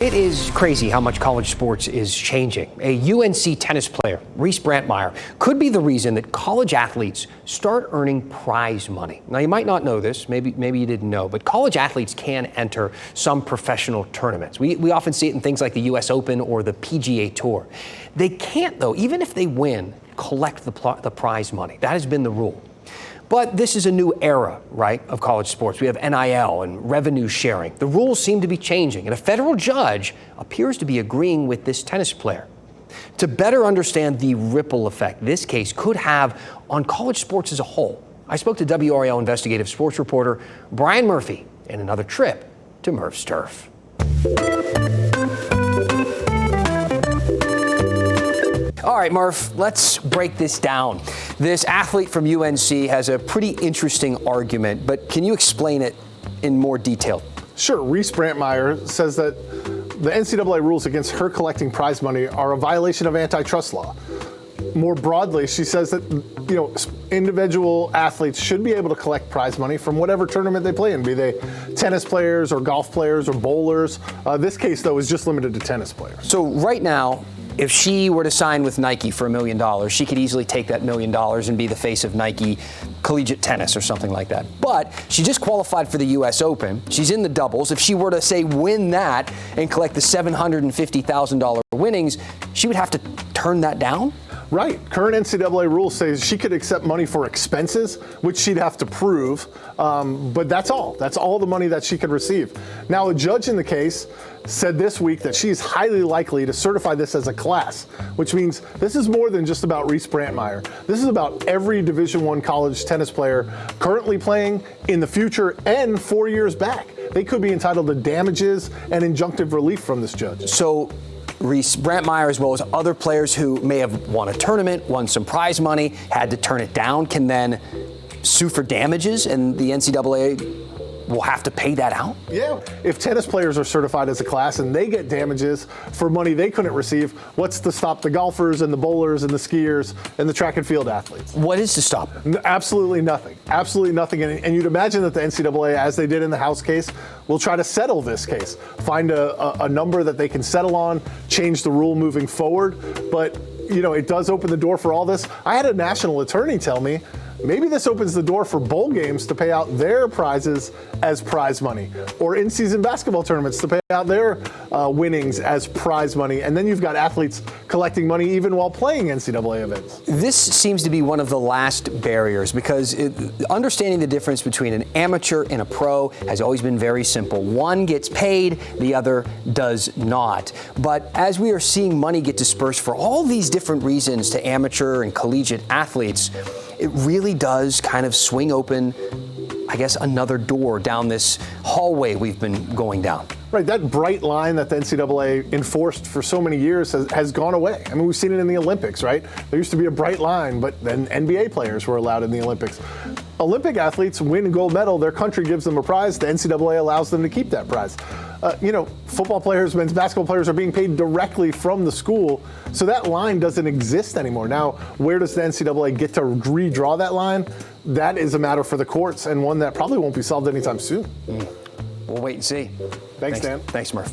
It is crazy how much college sports is changing. A UNC tennis player, Reese Brantmeier, could be the reason that college athletes start earning prize money. Now, you might not know this, maybe you didn't know, but college athletes can enter some professional tournaments. We often see it in things like the US Open or the PGA Tour. They can't, though, even if they win, collect the prize money. That has been the rule. But this is a new era, right, of college sports. We have NIL and revenue sharing. The rules seem to be changing, and a federal judge appears to be agreeing with this tennis player. To better understand the ripple effect this case could have on college sports as a whole, I spoke to WRAL investigative sports reporter Brian Murphy in another trip to Murph's Turf. All right, Murph, let's break this down. This athlete from UNC has a pretty interesting argument, but can you explain it in more detail? Sure. Reese Brantmeier says that the NCAA rules against her collecting prize money are a violation of antitrust law. More broadly, she says that, individual athletes should be able to collect prize money from whatever tournament they play in, be they tennis players or golf players or bowlers. This case, though, is just limited to tennis players. So right now, if she were to sign with Nike for $1 million, she could easily take that $1 million and be the face of Nike collegiate tennis or something like that. But she just qualified for the US Open. She's in the doubles. If she were to, say, win that and collect the $750,000 winnings, she would have to turn that down? Right. Current NCAA rules say she could accept money for expenses, which she'd have to prove. But that's all. That's all the money that she could receive. Now, a judge in the case said this week that she's highly likely to certify this as a class, which means this is more than just about Reese Brantmeier. This is about every Division I college tennis player currently playing, in the future, and 4 years back. They could be entitled to damages and injunctive relief from this judge. So Reese Brantmeier, as well as other players who may have won a tournament, won some prize money, had to turn it down, can then sue for damages, and the NCAA will have to pay that out? Yeah. If tennis players are certified as a class and they get damages for money they couldn't receive, what's to stop the golfers and the bowlers and the skiers and the track and field athletes? What is to stop them? Absolutely nothing. Absolutely nothing. And you'd imagine that the NCAA, as they did in the House case, will try to settle this case, find a number that they can settle on, change the rule moving forward. But, it does open the door for all this. I had a national attorney tell me, maybe this opens the door for bowl games to pay out their prizes as prize money, or in-season basketball tournaments to pay out their winnings as prize money. And then you've got athletes collecting money even while playing NCAA events. This seems to be one of the last barriers, because understanding the difference between an amateur and a pro has always been very simple. One gets paid, the other does not. But as we are seeing money get dispersed for all these different reasons to amateur and collegiate athletes, it really does kind of swing open, I guess, another door down this hallway we've been going down. Right, that bright line that the NCAA enforced for so many years has gone away. I mean, we've seen it in the Olympics, right? There used to be a bright line, but then NBA players were allowed in the Olympics. Olympic athletes win a gold medal, their country gives them a prize, the NCAA allows them to keep that prize. Football players, men's basketball players are being paid directly from the school, so that line doesn't exist anymore. Now, where does the NCAA get to redraw that line? That is a matter for the courts, and one that probably won't be solved anytime soon. We'll wait and see. Thanks, Dan. Thanks, Murph.